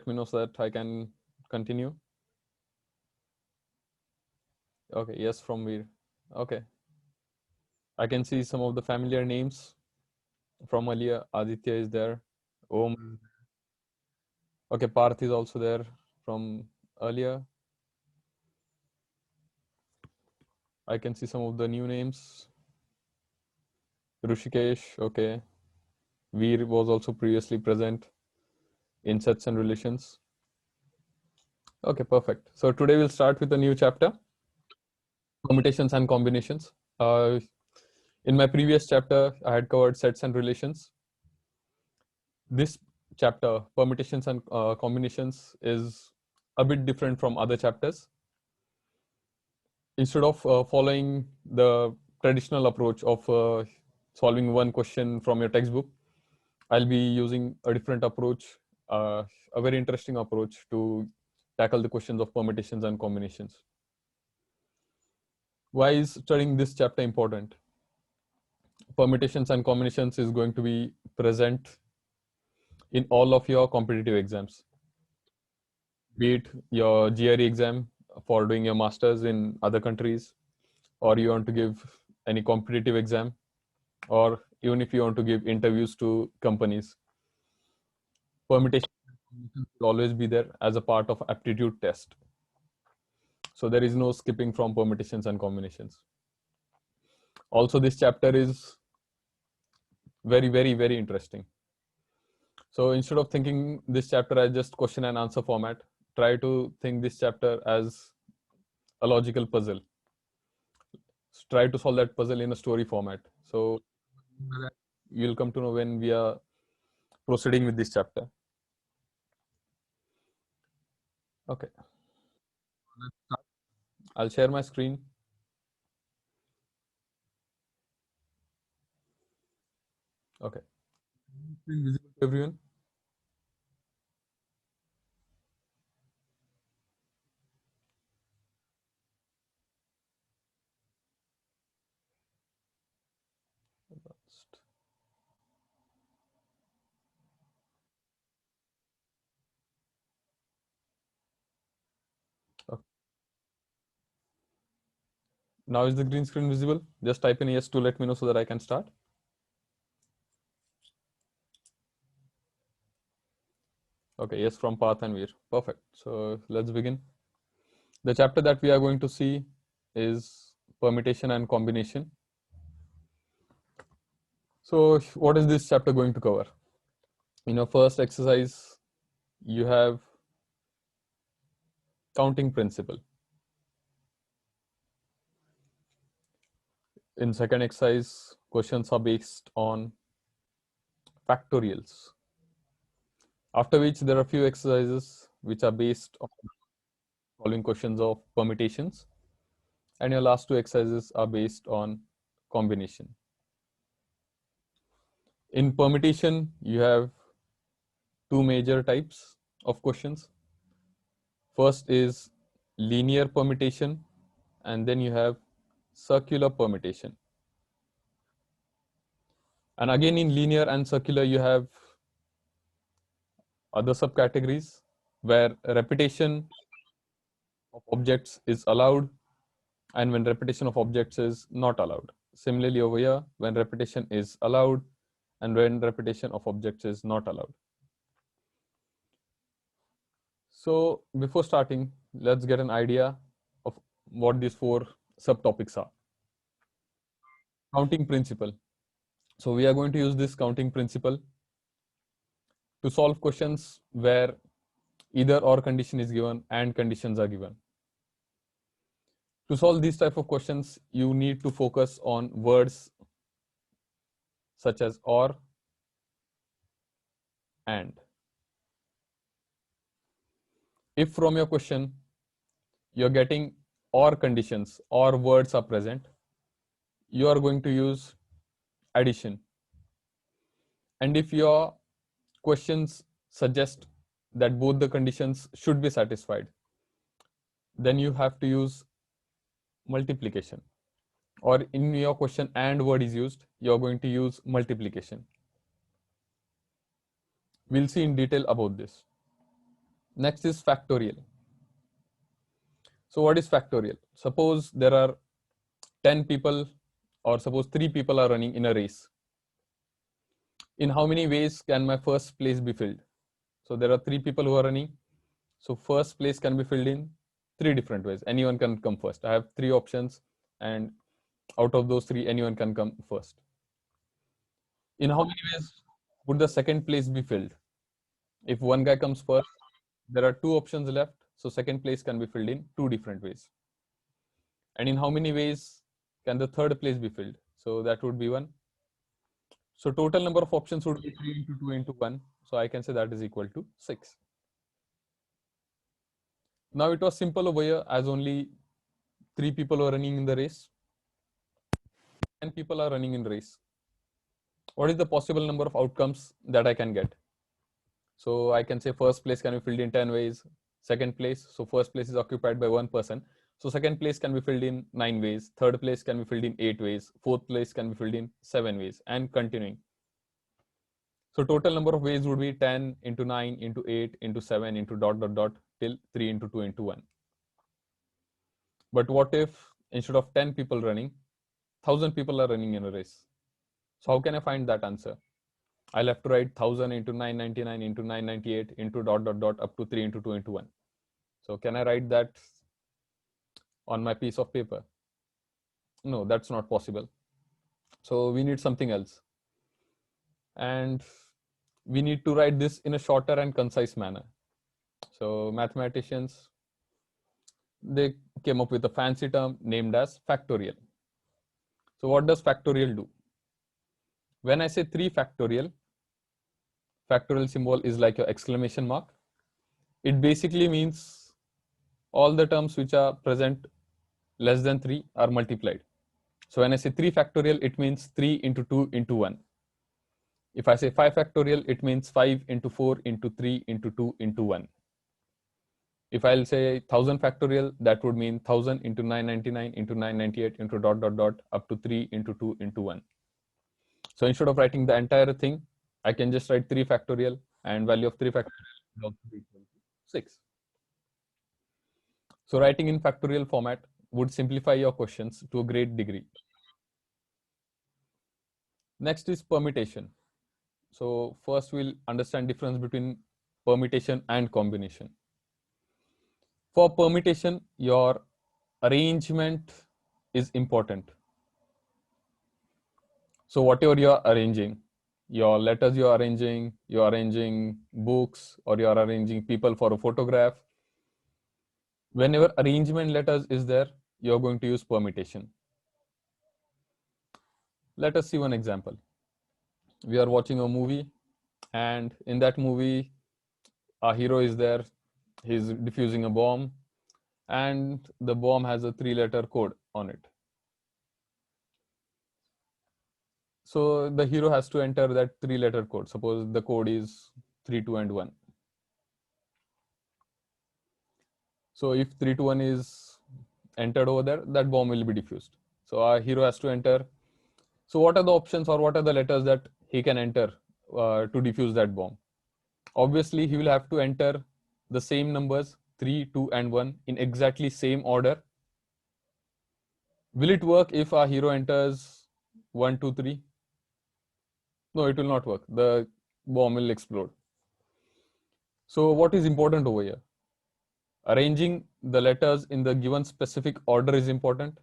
me know so that I can continue. Okay, yes, from Veer. Okay, I can see some of the familiar names from earlier. Aditya is there. Om. Okay, Parth is also there from earlier. I can see some of the new names. Rushikesh, okay. Veer was also previously present in Sets and Relations. Okay, perfect. So today we'll start with a new chapter, permutations and combinations. In my previous chapter, I had covered sets and relations. This chapter, permutations and combinations, is a bit different from other chapters. Instead of following the traditional approach of solving one question from your textbook, I'll be using a different approach, a very interesting approach to tackle the questions of permutations and combinations. Why is studying this chapter important? Permutations and combinations is going to be present in all of your competitive exams, be it your GRE exam for doing your masters in other countries, or you want to give any competitive exam, or even if you want to give interviews to companies. Permutation will always be there as a part of aptitude test. So there is no skipping from permutations and combinations. Also, this chapter is very, very, very interesting. So instead of thinking this chapter as just question and answer format, try to think this chapter as a logical puzzle. Try to solve that puzzle in a story format. So you'll come to know when we are proceeding with this chapter. Okay. I'll share my screen. Okay. Screen visible to everyone? Okay. Now is the green screen visible? Just type in yes to let me know so that I can start. Okay, yes from Path and Veer. Perfect. So let's begin. The chapter that we are going to see is permutation and combination. So what is this chapter going to cover? In your first exercise, you have counting principle. In second exercise, questions are based on factorials. After which there are a few exercises which are based on solving questions of permutations, and your last two exercises are based on combination. In permutation, you have two major types of questions. First is linear permutation, and then you have circular permutation. And again, in linear and circular, you have other subcategories where repetition of objects is allowed and when repetition of objects is not allowed. Similarly over here, when repetition is allowed and when repetition of objects is not allowed. So before starting, let's get an idea of what these four subtopics are. Counting principle. So we are going to use this counting principle to solve questions where either or condition is given and conditions are given. To solve these type of questions, you need to focus on words such as or and. If from your question you're getting or conditions or words are present, you are going to use addition. And if your questions suggest that both the conditions should be satisfied, then you have to use multiplication. Or in your question and word is used, you're going to use multiplication. We'll see in detail about this. Next is factorial. So what is factorial? Suppose there are 10 people, or suppose 3 people are running in a race. In how many ways can my first place be filled? So there are 3 people who are running. So first place can be filled in 3 different ways. Anyone can come first. I have 3 options, and out of those 3, anyone can come first. In how many ways would the second place be filled? If one guy comes first, there are 2 options left. So second place can be filled in 2 different ways. And in how many ways can the third place be filled? So that would be 1. So total number of options would be 3 into 2 into 1. So I can say that is equal to 6. Now it was simple over here, as only 3 people were running in the race. 10 people are running in race. What is the possible number of outcomes that I can get? So I can say first place can be filled in 10 ways. Second place, so first place is occupied by 1 person. So second place can be filled in 9 ways. Third place can be filled in 8 ways. Fourth place can be filled in 7 ways, and continuing. So total number of ways would be 10 into 9 into 8 into 7 into dot dot dot till 3 into 2 into 1. But what if instead of 10 people running, 1000 people are running in a race? So how can I find that answer? I'll have to write 1000 into 999 into 998 into dot dot dot up to 3 into 2 into 1. So can I write that on my piece of paper? No, that's not possible. So we need something else. And we need to write this in a shorter and concise manner. So mathematicians, they came up with a fancy term named as factorial. So what does factorial do? When I say 3 factorial, factorial symbol is like your exclamation mark. It basically means all the terms which are present less than 3 are multiplied. So when I say 3 factorial, it means 3 into 2 into 1. If I say 5 factorial, it means 5 into 4 into 3 into 2 into 1. If I'll say 1000 factorial, that would mean 1000 into 999 into 998 into dot dot dot up to 3 into 2 into 1. So instead of writing the entire thing, I can just write 3 factorial, and value of 3 factorial is also equal to 6. So writing in factorial format would simplify your questions to a great degree. Next is permutation. So first we'll understand difference between permutation and combination. For permutation, your arrangement is important. So whatever you're arranging, your letters you're arranging books, or you're arranging people for a photograph. Whenever arrangement letters is there, you're going to use permutation. Let us see one example. We are watching a movie, and in that movie, a hero is there. He's defusing a bomb, and the bomb has a 3-letter code on it. So the hero has to enter that 3-letter code. Suppose the code is 3, 2, and 1. So if 3, 2, 1 is entered over there, that bomb will be diffused. So our hero has to enter. So what are the options, or what are the letters that he can enter to defuse that bomb? Obviously, he will have to enter the same numbers 3, 2, and 1 in exactly same order. Will it work if our hero enters 1, 2, 3? No, it will not work. The bomb will explode. So what is important over here? Arranging the letters in the given specific order is important.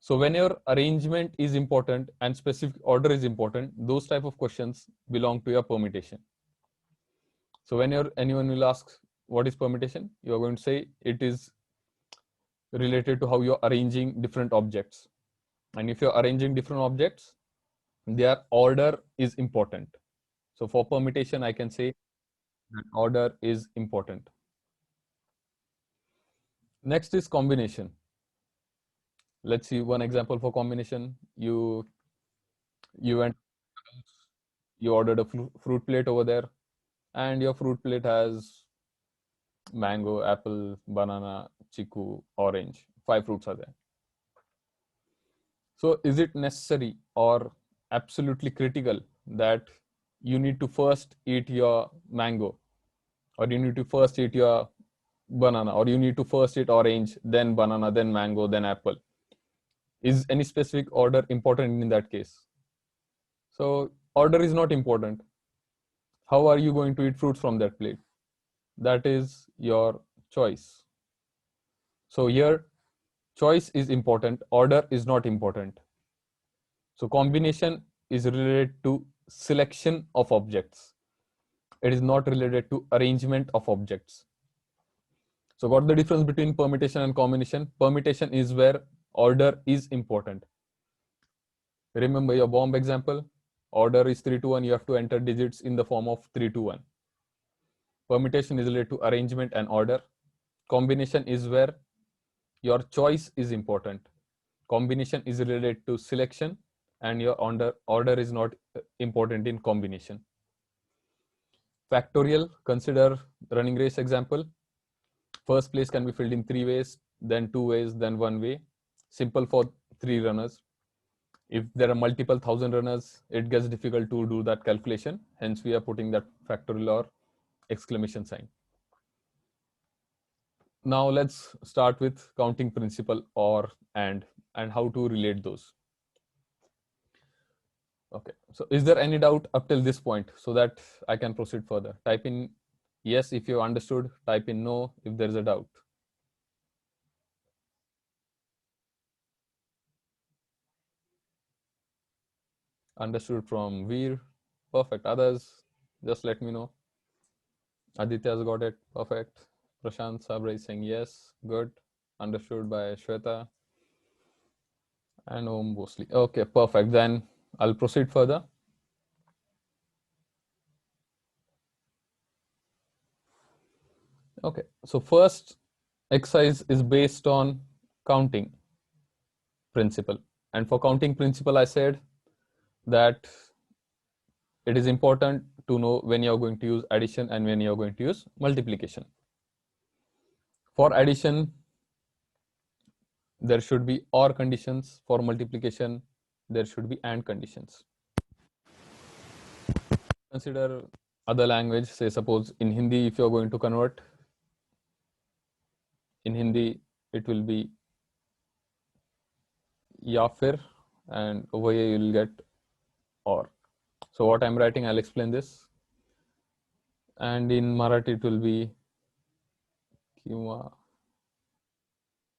So when your arrangement is important and specific order is important, those type of questions belong to your permutation. So when anyone will ask what is permutation, you are going to say it is related to how you're arranging different objects. And if you're arranging different objects, their order is important. So for permutation, I can say that order is important. Next is combination. Let's see one example for combination. You went, you ordered a fruit plate over there, and your fruit plate has mango, apple, banana, chiku, orange. 5 fruits are there. So is it necessary or absolutely critical that you need to first eat your mango, or you need to first eat your banana, or you need to first eat orange, then banana, then mango, then apple. Is any specific order important in that case? So order is not important. How are you going to eat fruits from that plate? That is your choice. So here, choice is important, order is not important. So combination is related to selection of objects. It is not related to arrangement of objects. So what the difference between permutation and combination? Permutation is where order is important. Remember your bomb example, order is 3 to 1, you have to enter digits in the form of 3 to 1. Permutation is related to arrangement and order. Combination is where your choice is important. Combination is related to selection, and your order is not important in combination. Factorial, consider running race example. First place can be filled in 3 ways, then 2 ways, then 1 way. Simple for 3 runners. If there are multiple thousand runners, it gets difficult to do that calculation. Hence, we are putting that factorial or exclamation sign. Now let's start with counting principle or and how to relate those. Okay, so is there any doubt up till this point so that I can proceed further? Type in yes if you understood, type in no if there is a doubt. Understood from Veer. Perfect. Others, just let me know. Aditya's got it. Perfect. Prashant Sabra is saying yes. Good. Understood by Shweta and Om Bosley. Okay, perfect. Then I'll proceed further. Okay, so first exercise is based on counting principle. And for counting principle, I said that it is important to know when you're going to use addition and when you're going to use multiplication. For addition, there should be or conditions. For multiplication, there should be and conditions. Consider other language, say suppose in Hindi, if you're going to convert, in Hindi, it will be ya fir, and over here you'll get or. So what I'm writing, I'll explain this. And in Marathi, it will be kiwa.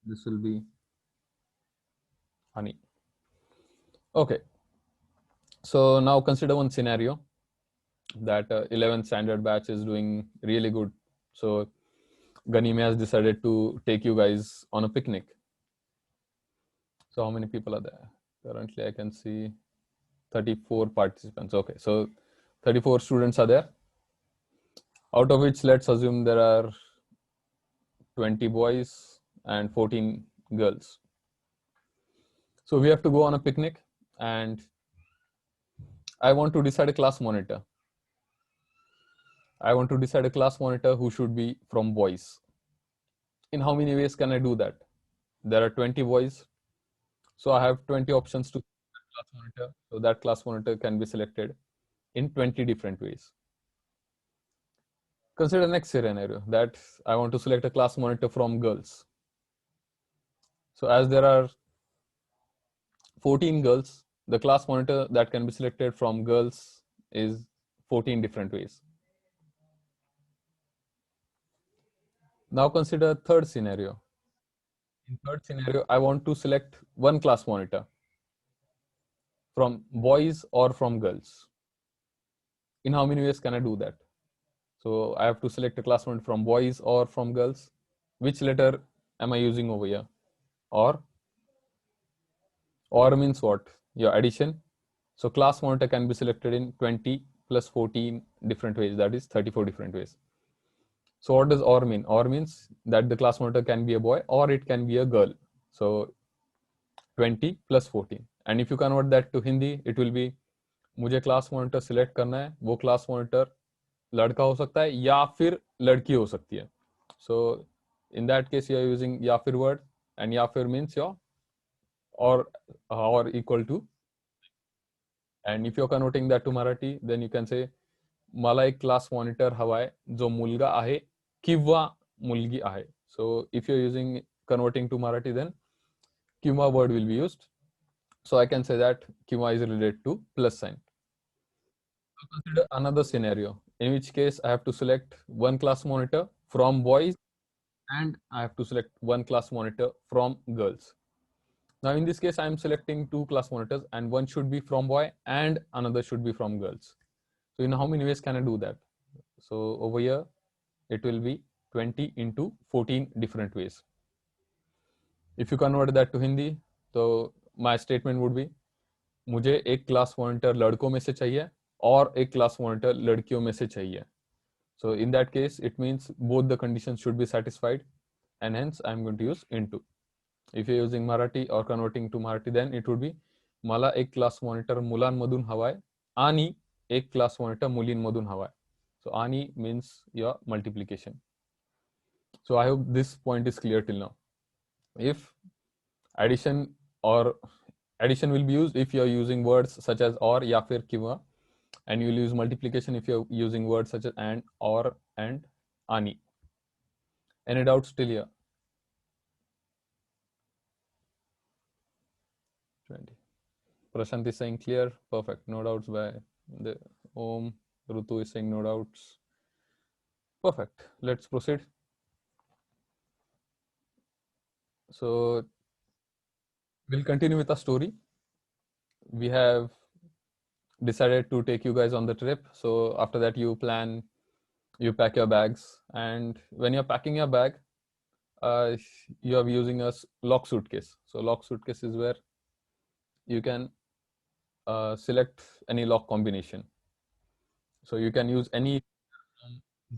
This will be honey. Okay. So now consider one scenario that 11th standard batch is doing really good. So Ganime has decided to take you guys on a picnic. So how many people are there? Currently, I can see 34 participants. Okay, so 34 students are there, out of which let's assume there are 20 boys and 14 girls. So we have to go on a picnic, and I want to decide a class monitor. I want to decide a class monitor who should be from boys. In how many ways can I do that? There are 20 boys, so I have 20 options to class monitor. So that class monitor can be selected in 20 different ways. Consider next scenario that I want to select a class monitor from girls. So as there are 14 girls, the class monitor that can be selected from girls is 14 different ways. Now consider third scenario. In third scenario, I want to select one class monitor from boys or from girls. In how many ways can I do that? So I have to select a class monitor from boys or from girls. Which letter am I using over here? Or means what? Your addition. So class monitor can be selected in 20 plus 14 different ways. That is 34 different ways. So what does or mean? Or means that the class monitor can be a boy or it can be a girl. So 20 plus 14. And if you convert that to Hindi, it will be मुझे class monitor select करना है, वो class monitor लड़का हो सकता है या फिर लड़की हो सकती है. So in that case you are using या फिर word, and या फिर means your or equal to. And if you're converting that to Marathi, then you can say मला एक क्लास मॉनिटर हवाय जो मुलगा आहे किंवा मुलगी आहे. So if you're using converting to Marathi, then किंवा word will be used. So I can say that किंवा is related to plus sign. Consider another scenario in which case I have to select one class monitor from boys and I have to select one class monitor from girls. Now in this case I am selecting two class monitors and one should be from boy and another should be from girls. So in how many ways can I do that? So over here it will be 20 into 14 different ways. If you convert that to Hindi, तो my statement would be मुझे एक class monitor लड़कों में से चाहिए और एक class monitor लड़कियों में से चाहिए. So in that case, it means both the conditions should be satisfied, and hence I'm going to use into. If you're using Marathi or converting to Marathi, then it would be मला एक class monitor मुलांमधून हवाय आणि एक class monitor मुलींमधून हवाय. So ani means your multiplication. So I hope this point is clear till now. If addition or addition will be used if you are using words such as or या फिर किंवा, and you will use multiplication if you're using words such as and, or, and, ani. Any doubts till here? 20. Prashant is saying clear. Perfect. No doubts by the Om. Rutu is saying no doubts. Perfect. Let's proceed. So we'll continue with our story. We have decided to take you guys on the trip. So after that, you pack your bags, and when you're packing your bag, you are using a lock suitcase. So lock suitcase is where you can select any lock combination. So you can use any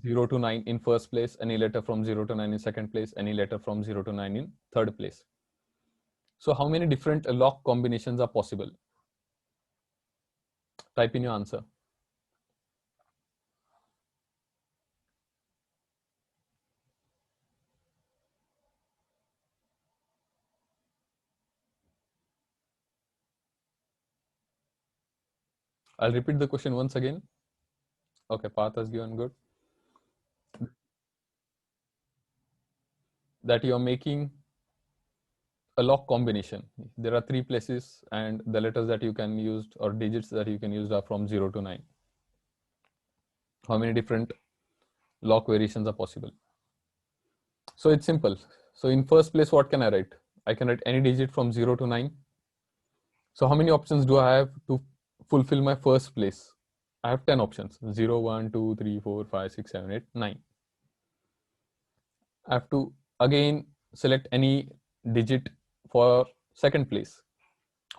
0 to 9 in first place, any letter from 0 to 9 in second place, any letter from 0 to 9 in third place. So how many different lock combinations are possible? Type in your answer. I'll repeat the question once again. Okay, Path has given good. That you are making a lock combination. There are three places, and the letters that you can use or digits that you can use are from 0 to 9. How many different lock variations are possible? So it's simple. So in first place, what can I write? I can write any digit from 0 to 9. So how many options do I have to fulfill my first place? I have 10 options: 0, 1, 2, 3, 4, 5, 6, 7, 8, 9. I have to again select any digit for second place.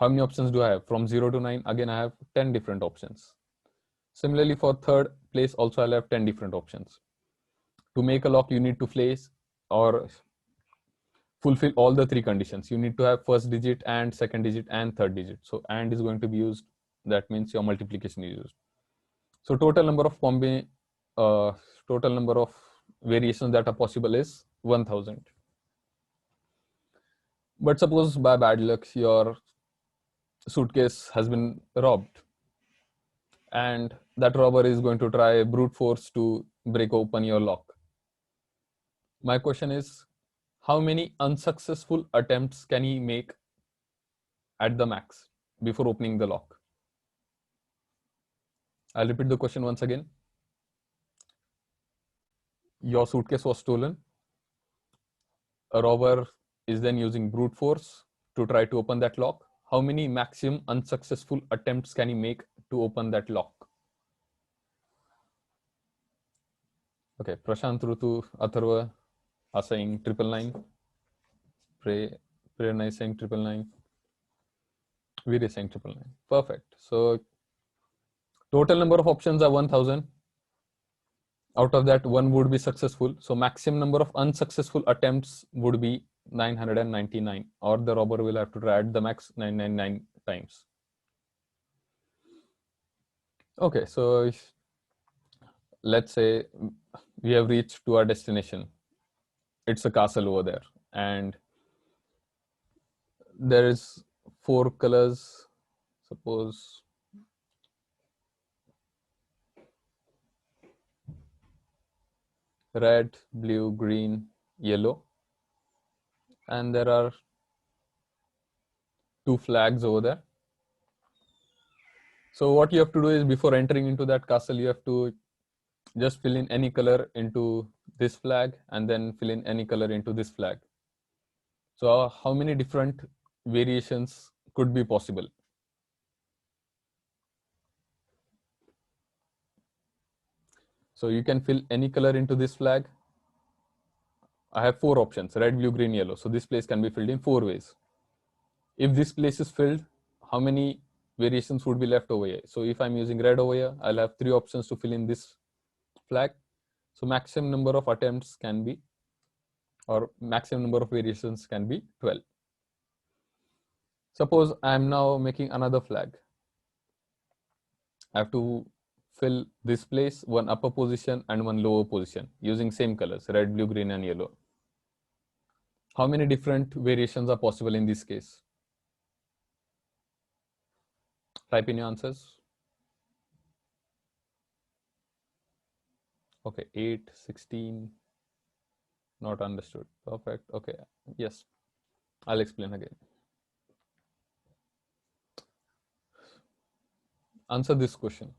How many options do I have? From 0 to 9, again I have 10 different options. Similarly, for third place also I'll have 10 different options. To make a lock, you need to place or fulfill all the three conditions. You need to have first digit and second digit and third digit. So and is going to be used. That means your multiplication is used. So total number of variations that are possible is 1000. But suppose by bad luck your suitcase has been robbed, and that robber is going to try brute force to break open your lock. My question is, how many unsuccessful attempts can he make at the max before opening the lock? I'll repeat the question once again. Your suitcase was stolen. A robber is then using brute force to try to open that lock. How many maximum unsuccessful attempts can he make to open that lock? Okay, Prashant, Rutu, Atharva are saying 999. Prerna is saying 999. Veer is saying 999. Perfect. So total number of options are 1000. Out of that, one would be successful. So maximum number of unsuccessful attempts would be 999, or the robber will have to try at the max 999 times. Okay, so let's say we have reached to our destination. It's a castle over there, and there is 4 colors. Suppose red, blue, green, yellow, and there are 2 flags over there. So what you have to do is, before entering into that castle, you have to just fill in any color into this flag and then fill in any color into this flag. So how many different variations could be possible? So you can fill any color into this flag. I have 4 options: red, blue, green, yellow. So this place can be filled in 4 ways. If this place is filled, how many variations would be left over here? So if I'm using red over here, I'll have 3 options to fill in this flag. So maximum number of attempts can be, or maximum number of variations can be 12. Suppose I'm now making another flag. I have to fill this place, one upper position and one lower position, using same colors, red, blue, green, and yellow. How many different variations are possible in this case? Type in your answers. Okay, 8, 16, not understood. Perfect. Okay, yes, I'll explain again. Answer this question.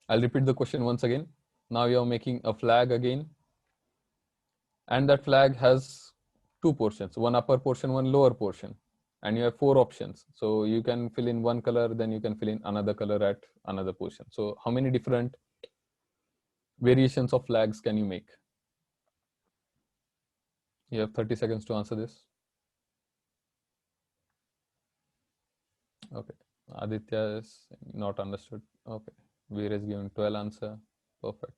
I'll repeat the question once again. Now you're making a flag again, and that flag has 2 portions, one upper portion, one lower portion, and you have 4 options. So you can fill in one color, then you can fill in another color at another portion. So how many different variations of flags can you make? You have 30 seconds to answer this. Okay, Aditya is not understood. Okay, Veer is given 12 answer. Perfect.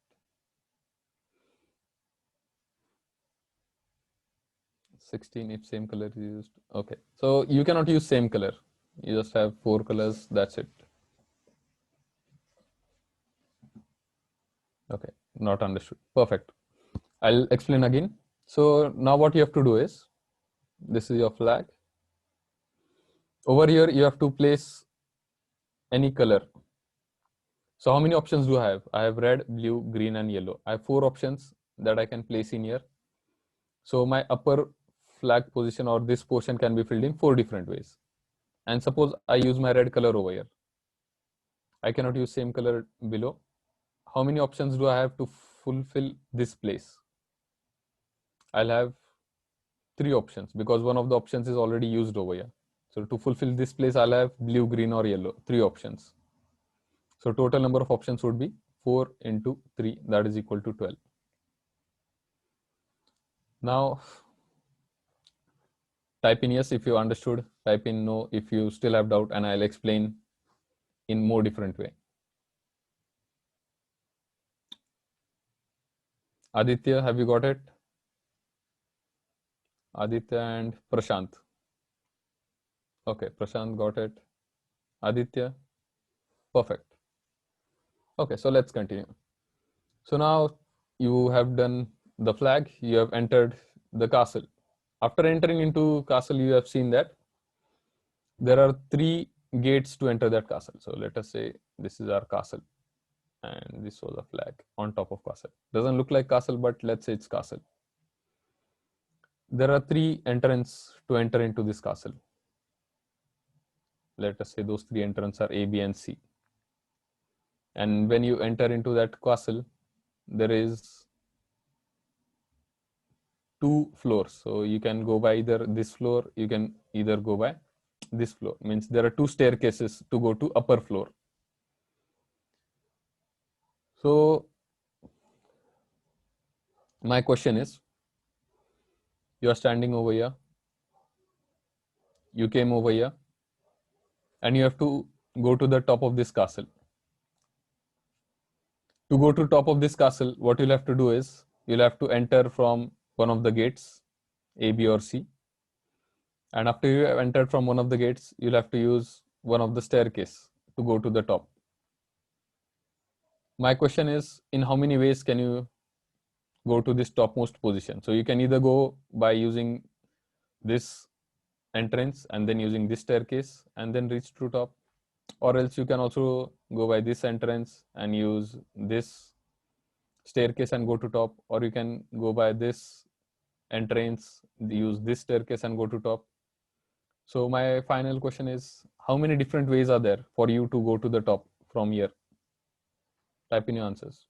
16 if same color is used. Okay, so you cannot use same color. You just have 4 colors, that's it. Okay, not understood. Perfect. I'll explain again. So now what you have to do is, this is your flag. Over here, you have to place any color. So how many options do I have? I have red, blue, green, and yellow. I have 4 options that I can place in here. So my upper flag position, or this portion, can be filled in 4 different ways. And suppose I use my red color over here. I cannot use same color below. How many options do I have to fulfill this place? I'll have 3 options, because one of the options is already used over here. So to fulfill this place, I'll have blue, green, or yellow, 3 options. So total number of options would be 4 into 3, that is equal to 12. Now type in yes if you understood, type in no if you still have doubt, and I'll explain in more different way. Aditya, have you got it? Aditya and Prashant. Okay, Prashant got it. Aditya, perfect. Okay, so let's continue. So now you have done the flag, you have entered the castle. After entering into castle, you have seen that there are 3 gates to enter that castle. So let us say this is our castle, and this was a flag on top of castle. Doesn't look like castle, but let's say it's castle. There are 3 entrances to enter into this castle. Let us say those 3 entrances are A, B, and C. And when you enter into that castle, there is 2 floors. So you can go by either this floor, you can either go by this floor. Means there are 2 staircases to go to upper floor. So my question is, you are standing over here, you came over here, and you have to go to the top of this castle. To go to top of this castle, what you'll have to do is, you'll have to enter from one of the gates, A, B, or C. And after you have entered from one of the gates, you'll have to use one of the staircase to go to the top. My question is, in how many ways can you go to this topmost position? So you can either go by using this entrance and then using this staircase and then reach to top, or else you can also go by this entrance and use this staircase and go to top, or you can go by this entrance, use this staircase and go to top. So my final question is, how many different ways are there for you to go to the top from here? Type in your answers.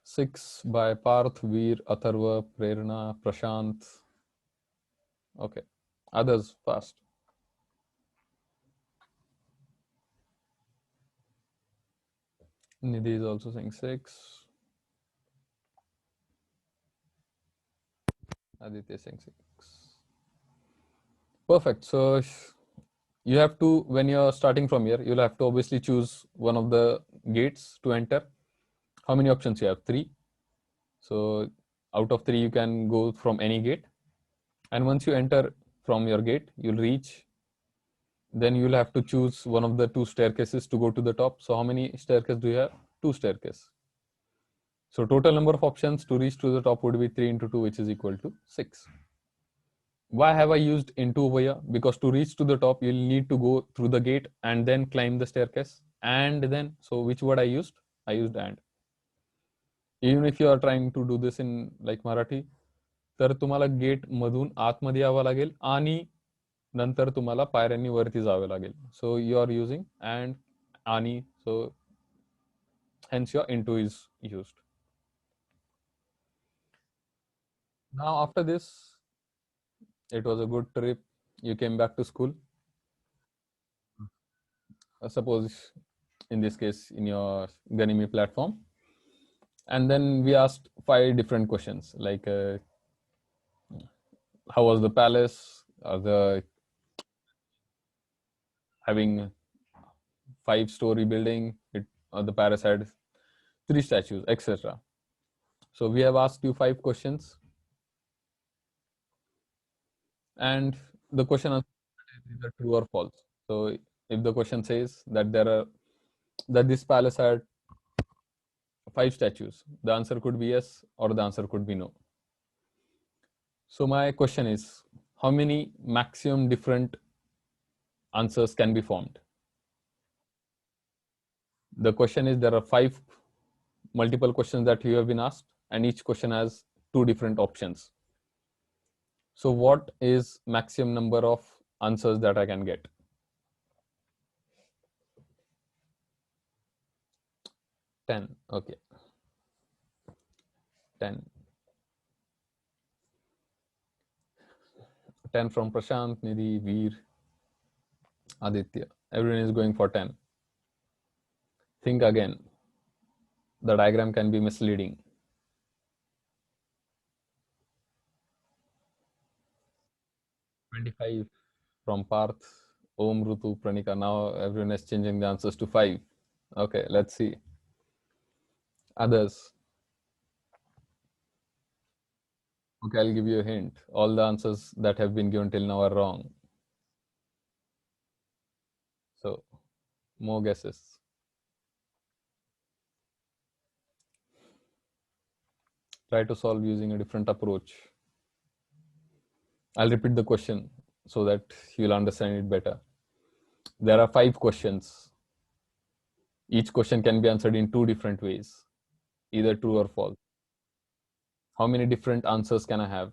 6 by Parth, Veer, Atharva, Prerna, Prashant. Okay. Others fast. Nidhi is also saying 6. Aditya is saying 6. Perfect. So you have to, when you're starting from here, you'll have to obviously choose one of the gates to enter. How many options you have? 3. So out of 3, you can go from any gate. And once you enter from your gate, you'll reach, then you'll have to choose one of the 2 staircases to go to the top. So how many staircases do you have? 2 staircases. So total number of options to reach to the top would be 3 into 2, which is equal to 6. Why have I used into over here? Because to reach to the top, you'll need to go through the gate and then climb the staircase. And then, so which word I used? I used and. Even if you are trying to do this in like Marathi, तर तुम्हाला gate मधून आतमध्ये यावं लागेल आणि नंतर तुम्हाला पायऱ्यांनी वरती जावे लागेल. So you are using and आणि, so hence your into is used. Now after this, it was a good trip. You came back to school. Suppose in this case in your Ganimi platform, and then we asked 5 different questions like how was the palace, the having 5-story building, the palace had 3 statues, etc. So we have asked you 5 questions, and the question is either true or false. So if the question says that that this palace had 5 statues, the answer could be yes or the answer could be no. So my question is, how many maximum different answers can be formed? The question is, there are 5 multiple questions that you have been asked, and each question has 2 different options. So what is maximum number of answers that I can get? 10. Okay. 10. 10 from Prashant, Nidhi, Veer, Aditya. Everyone is going for 10. Think again. The diagram can be misleading. 25 from Parth, Om, Rutu, Pranika. Now everyone is changing the answers to 5. Okay, let's see. Others. Okay, I'll give you a hint. All the answers that have been given till now are wrong. So, more guesses. Try to solve using a different approach. I'll repeat the question so that you'll understand it better. There are 5 questions. Each question can be answered in 2 different ways, either true or false. How many different answers can I have?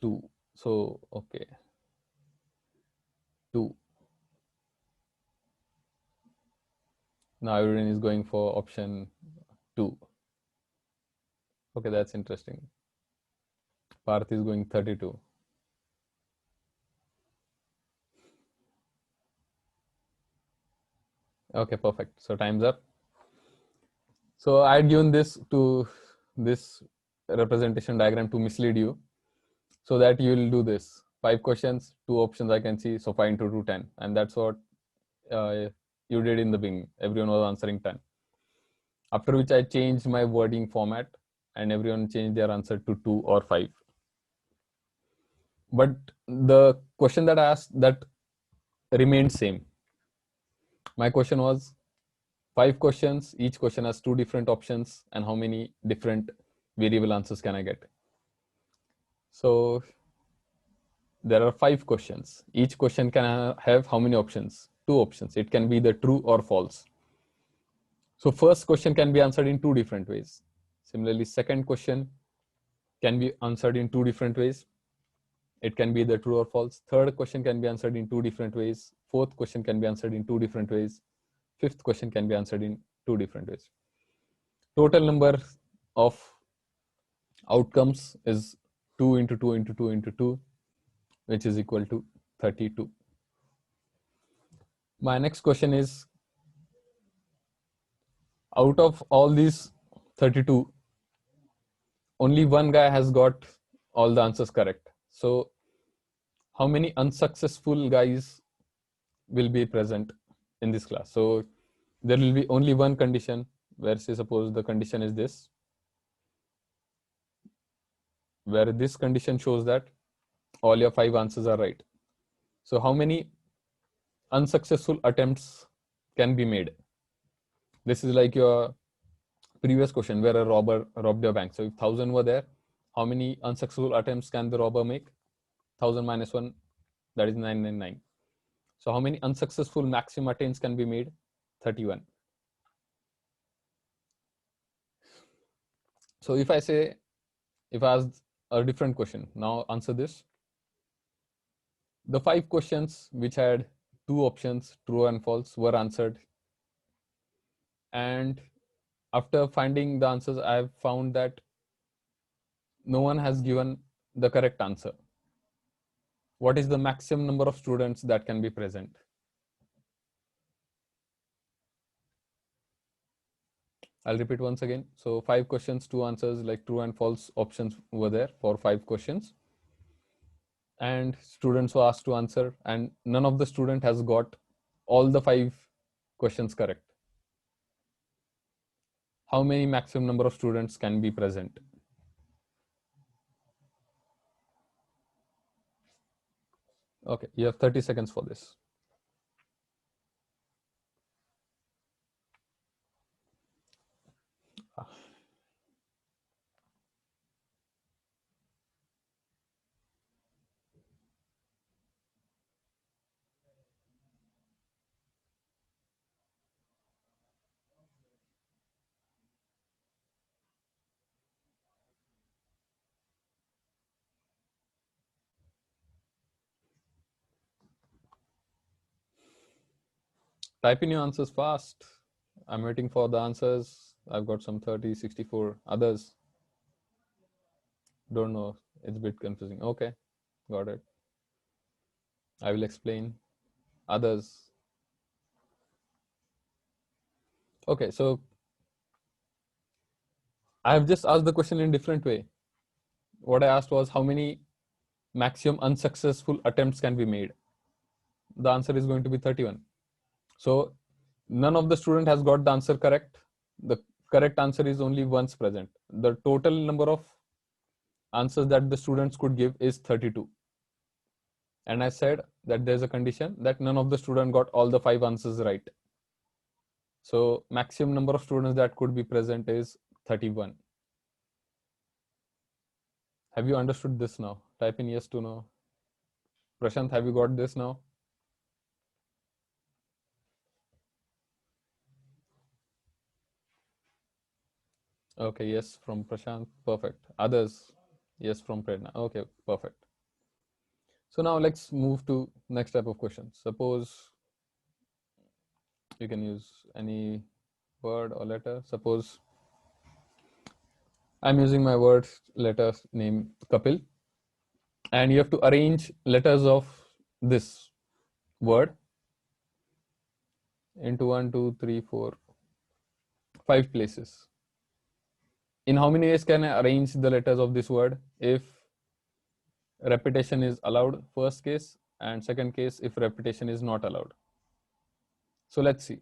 2. So, okay. 2. Now everyone is going for option 2. Okay, that's interesting. Parth is going 32. Okay, perfect. So time's up. So I had given this representation diagram to mislead you, so that you will do this. 5 questions, 2 options I can see. So 5 into 2, 10. And that's what you did in the beginning. Everyone was answering 10. After which I changed my wording format and everyone changed their answer to 2 or 5. But the question that I asked, that remained same. My question was 5 questions, each question has 2 different options, and how many different variable answers can I get? So there are 5 questions. Each question can have how many options? 2 options. It can be the true or false. So first question can be answered in 2 different ways. Similarly, second question can be answered in 2 different ways. It can be the true or false. Third question can be answered in 2 different ways. Fourth question can be answered in 2 different ways. Fifth question can be answered in 2 different ways. Total number of outcomes is 2 into 2 into 2 into 2, which is equal to 32. My next question is, out of all these 32, only one guy has got all the answers correct. So how many unsuccessful guys will be present in this class? So there will be only one condition where, say, suppose the condition is this, where this condition shows that all your 5 answers are right. So how many unsuccessful attempts can be made? This is like your previous question where a robber robbed your bank. So if 1000 were there, how many unsuccessful attempts can the robber make? 1000 minus 1, that is 999. So how many unsuccessful maximum attempts can be made? 31. So if I ask a different question, now answer this. The 5 questions which had 2 options, true and false, were answered. And after finding the answers, I have found that no one has given the correct answer. What is the maximum number of students that can be present? I'll repeat once again. So 5 questions, 2 answers, like true and false options were there for 5 questions. And students were asked to answer, and none of the student has got all the 5 questions correct. How many maximum number of students can be present? Okay, you have 30 seconds for this. Type in your answers fast. I'm waiting for the answers. I've got some 30, 64 others. Don't know. It's a bit confusing. Okay, got it. I will explain. Others. Okay, so I have just asked the question in a different way. What I asked was how many maximum unsuccessful attempts can be made? The answer is going to be 31. So none of the student has got the answer correct. The correct answer is only once present. The total number of answers that the students could give is 32. And I said that there's a condition that none of the student got all the 5 answers right. So maximum number of students that could be present is 31. Have you understood this now? Type in yes to no. Prashant, have you got this now? Okay, yes from Prashant. Perfect. Others? Yes from Prerna. Okay, perfect. So now let's move to next type of question. Suppose you can use any word or letter. Suppose I'm using my word letter name Kapil, and you have to arrange letters of this word into 1, 2, 3, 4, 5 places. In how many ways can I arrange the letters of this word? If repetition is allowed, first case, and second case if repetition is not allowed. So let's see.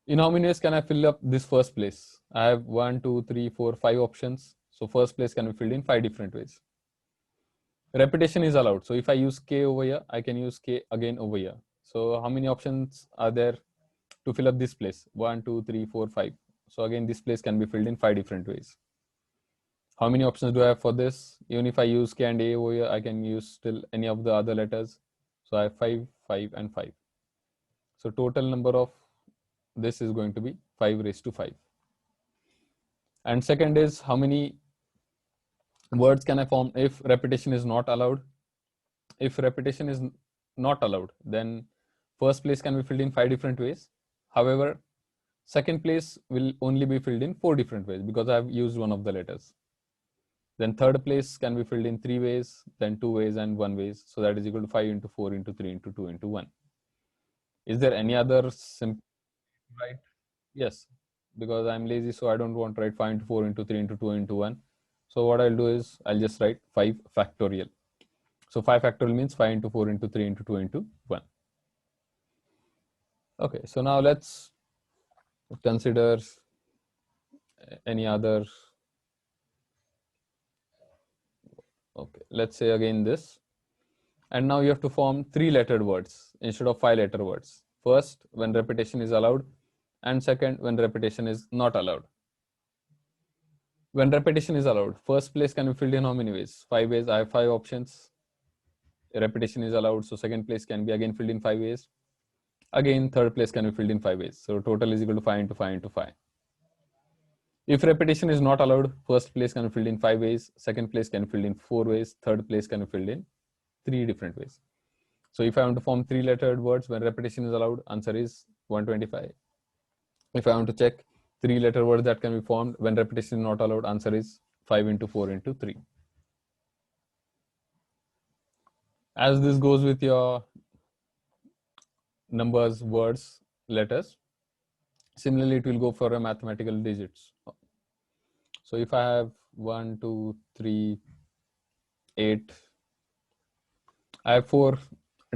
In how many ways can I fill up this first place? I have 1, 2, 3, 4, 5 options. So first place can be filled in 5 different ways. Repetition is allowed. So if I use K over here, I can use K again over here. So how many options are there to fill up this place? 1, 2, 3, 4, 5. So again, this place can be filled in 5 different ways. How many options do I have for this? Even if I use K and A over here, I can use still any of the other letters. So I have 5, 5, and 5. So total number of this is going to be 5 raised to 5. And second is, how many words can I form if repetition is not allowed? If repetition is not allowed, then first place can be filled in 5 different ways. However, second place will only be filled in 4 different ways because I have used one of the letters. Then third place can be filled in 3 ways, then 2 ways, and 1 ways. So that is equal to 5 into 4 into 3 into 2 into 1. Is there any other simple right? Yes, because I'm lazy, so I don't want to write 5 into 4 into 3 into 2 into 1. So what I'll do is I'll just write 5 factorial. So 5 factorial means 5 into 4 into 3 into 2 into 1. Okay, so now let's consider any other. Okay, let's say again this. And now you have to form 3-lettered words instead of 5-letter words. First, when repetition is allowed, and second, when repetition is not allowed. When repetition is allowed, first place can be filled in how many ways? 5 ways. I have 5 options. Repetition is allowed, so second place can be again filled in 5 ways. Again, third place can be filled in 5 ways. So total is equal to 5 into 5 into 5. If repetition is not allowed, first place can be filled in 5 ways, second place can be filled in 4 ways, third place can be filled in 3 different ways. So if I want to form 3-lettered words when repetition is allowed, answer is 125. If I want to check 3-letter words that can be formed when repetition is not allowed, answer is 5 into 4 into 3. As this goes with your numbers, words, letters, similarly it will go for a mathematical digits. So if I have 1, 2, 3, 8, I have 4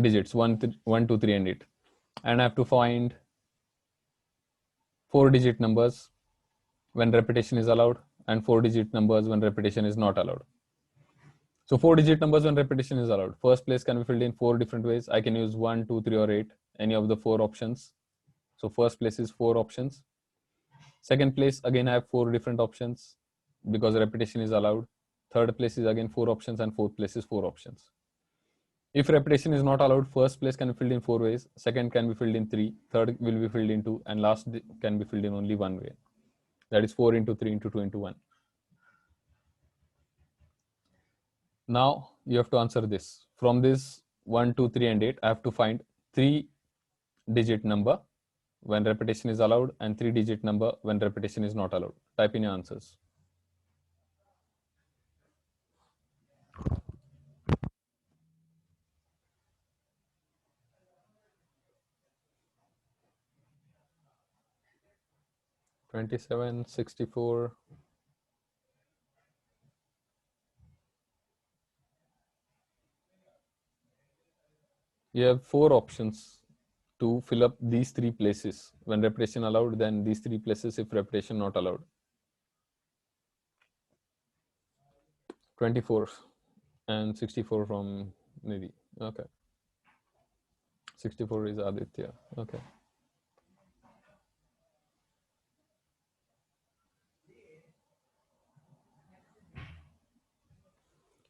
digits, 1, 2, 3, and 8. And I have to find 4-digit numbers when repetition is allowed and 4-digit numbers when repetition is not allowed. So 4-digit numbers when repetition is allowed. First place can be filled in 4 different ways. I can use 1, 2, 3, or 8, any of the 4 options. So first place is 4 options. Second place, again, I have 4 different options because repetition is allowed. Third place is again 4 options, and fourth place is 4 options. If repetition is not allowed, first place can be filled in 4 ways, second can be filled in 3, third will be filled in 2, and last can be filled in only 1 way. That is 4 into 3 into 2 into 1. Now you have to answer this. From this 1, 2, 3, and 8, I have to find 3-digit number when repetition is allowed and 3-digit number when repetition is not allowed. Type in your answers. $27, $64. You have 4 options to fill up these 3 places. When repetition allowed, then these 3 places if repetition not allowed. 24 and 64 from Nidhi. Okay. 64 is Aditya. Okay.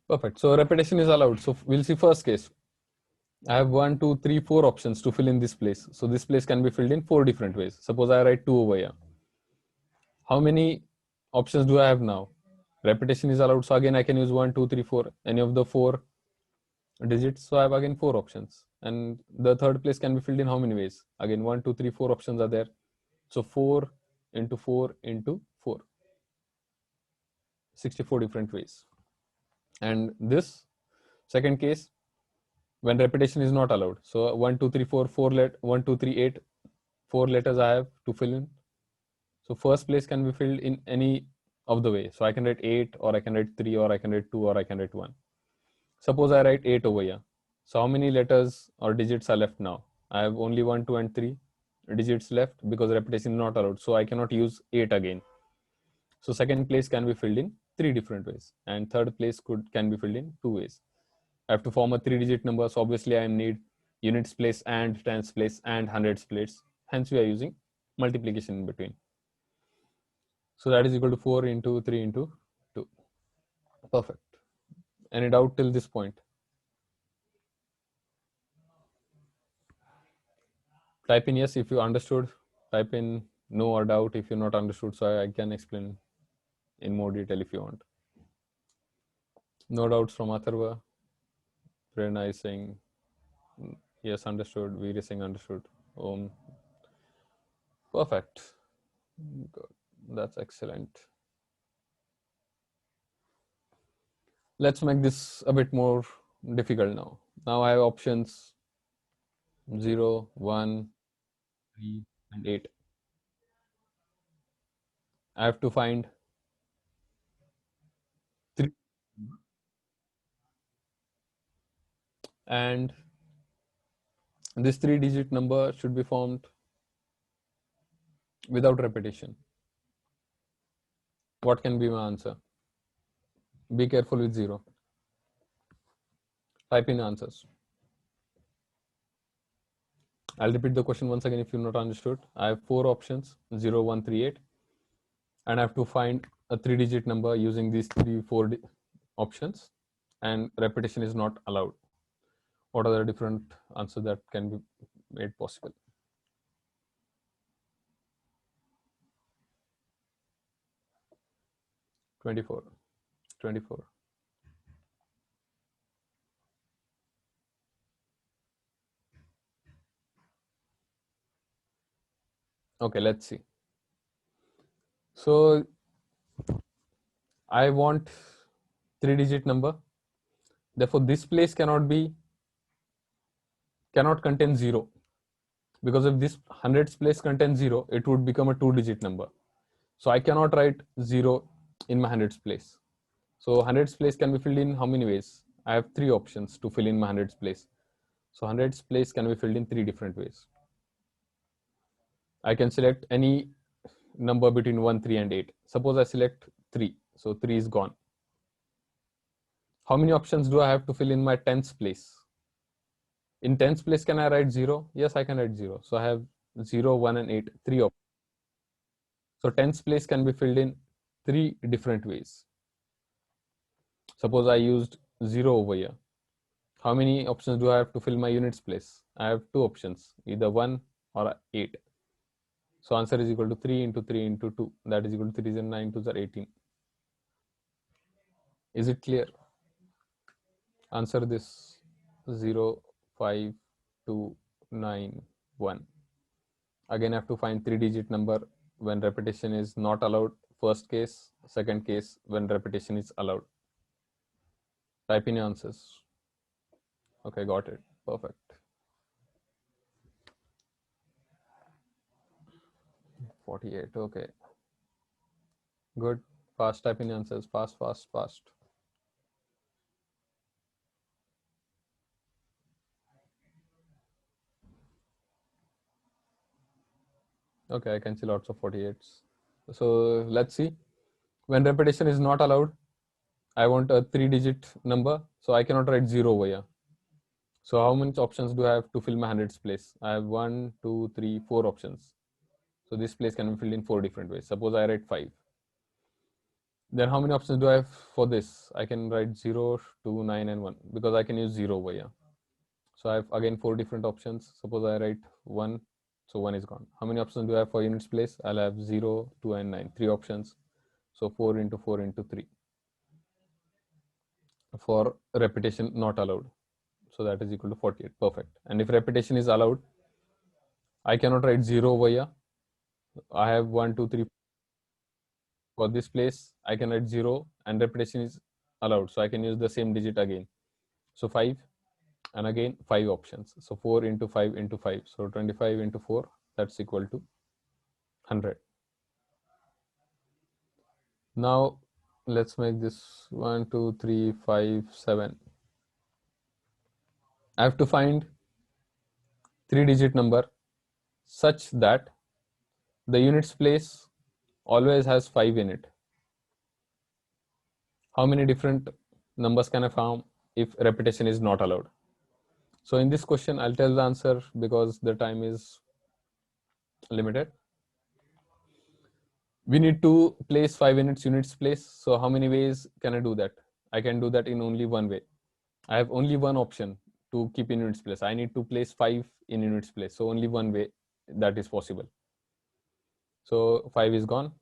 Perfect. So repetition is allowed. So we'll see first case. I have 1, 2, 3, 4 options to fill in this place. So this place can be filled in 4 different ways. Suppose I write 2 over here. How many options do I have now? Repetition is allowed. So again, I can use 1, 2, 3, 4, any of the 4 digits. So I have again 4 options. And the third place can be filled in how many ways? Again, 1, 2, 3, 4 options are there. So 4 into 4 into 4. 64 different ways. And this second case, when repetition is not allowed. So 1, 2, 3, 4, 1, 2, 3, 8, 4 letters I have to fill in. So first place can be filled in any of the way. So I can write 8, or I can write 3, or I can write 2, or I can write 1. Suppose I write 8 over here. So how many letters or digits are left now? I have only 1, 2, and 3 digits left because repetition is not allowed. So I cannot use 8 again. So second place can be filled in 3 different ways, and third place can be filled in 2 ways. I have to form a 3-digit number. So obviously I need units place and tens place and hundreds place. Hence we are using multiplication in between. So that is equal to 4 into 3 into 2. Perfect. Any doubt till this point? Type in yes if you understood. Type in no or doubt if you're not understood, so I can explain in more detail if you want. No doubts from Atharva. Prerna is saying yes, understood. Veer is saying understood. Om. Perfect. Good. That's excellent. Let's make this a bit more difficult now. Now I have options 0, 1, 3, and 8. I have to find 3, and this 3-digit number should be formed without repetition. What can be my answer? Be careful with 0. Type in answers. I'll repeat the question once again if you've not understood. I have 4 options 0, 1, 3, 8, and I have to find a 3-digit number using these 4 options, and repetition is not allowed. What are the different answers that can be made possible? Twenty-four. Okay, let's see. So I want 3-digit number. Therefore, this place cannot contain 0, because if this hundreds place contains 0, it would become a 2-digit number. So I cannot write 0 in my hundreds place. So hundreds place can be filled in how many ways? I have 3 options to fill in my hundreds place. So hundreds place can be filled in 3 different ways. I can select any number between 1, 3, and 8. Suppose I select 3. So 3 is gone. How many options do I have to fill in my tens place? In tens place, can I write 0? Yes, I can write 0. So I have 0, 1, and 8, 3 options. So tens place can be filled in 3 different ways. Suppose I used 0 over here. How many options do I have to fill my units place? I have 2 options, either 1 or 8. So answer is equal to 3 into 3 into 2. That is equal to 3 is 9, 2 are 18. Is it clear? Answer this 0, 5, 2, 9, 1. Again, I have to find 3-digit number when repetition is not allowed. First case, second case, when repetition is allowed. Type in your answers. Okay, got it. Perfect. 48. Okay. Good. Fast. Type in your answers. Fast, fast, fast. Okay, I can see lots of 48s. So let's see. When repetition is not allowed, I want a 3-digit number, so I cannot write 0 over here. So how many options do I have to fill my hundreds place? I have 1, 2, 3, 4 options. So this place can be filled in 4 different ways. Suppose I write 5. Then how many options do I have for this? I can write 0, 2, 9, and 1, because I can use 0 over here. So I have again 4 different options. Suppose I write 1, so 1 is gone. How many options do I have for units place? I'll have 0, 2, and 9, 3 options. So 4 into 4 into 3. For repetition not allowed. So that is equal to 48. Perfect. And if repetition is allowed, I cannot write 0 over here. I have 1, 2, 3. For this place, I can write 0, and repetition is allowed. So I can use the same digit again. So 5, and again 5 options. So 4 into 5 into 5. So 25 into 4, that's equal to 100. Now let's make this 1, 2, 3, 5, 7. I have to find 3-digit number such that the units place always has 5 in it. How many different numbers can I form if repetition is not allowed? So in this question, I'll tell the answer because the time is limited. We need to place 5 units place. So how many ways can I do that? I can do that in only one way. I have only one option to keep in units place. I need to place 5 in units place. So only one way that is possible. So 5 is gone.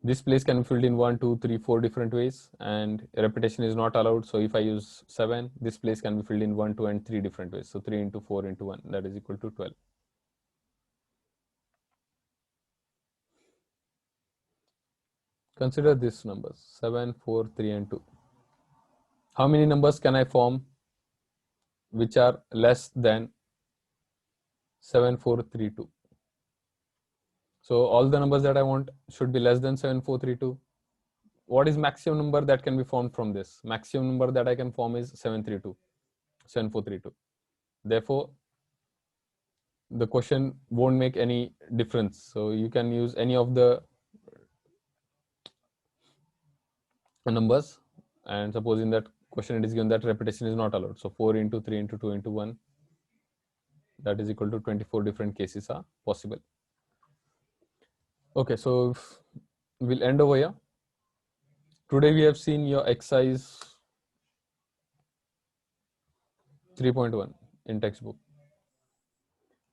This place can be filled in 1, 2, 3, 4 different ways, and repetition is not allowed. So if I use 7, this place can be filled in 1, 2, and 3 different ways. So 3 into 4 into 1, that is equal to 12. Consider these numbers 7, 4, 3, and 2. How many numbers can I form which are less than 7, 4, 3, 2? So all the numbers that I want should be less than 7, 4, 3, 2. What is maximum number that can be formed from this? Maximum number that I can form is 732, 7432. Therefore, the question won't make any difference. So you can use any of the numbers, and suppose in that question it is given that repetition is not allowed. So 4 into 3 into 2 into 1, that is equal to 24 different cases are possible. Okay, so we'll end over here. Today we have seen your exercise 3.1 in textbook.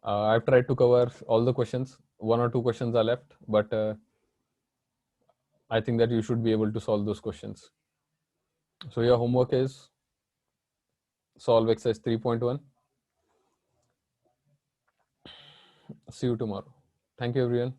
I've tried to cover all the questions. 1 or 2 questions are left, but I think that you should be able to solve those questions. So your homework is solve exercise 3.1. See you tomorrow. Thank you, everyone.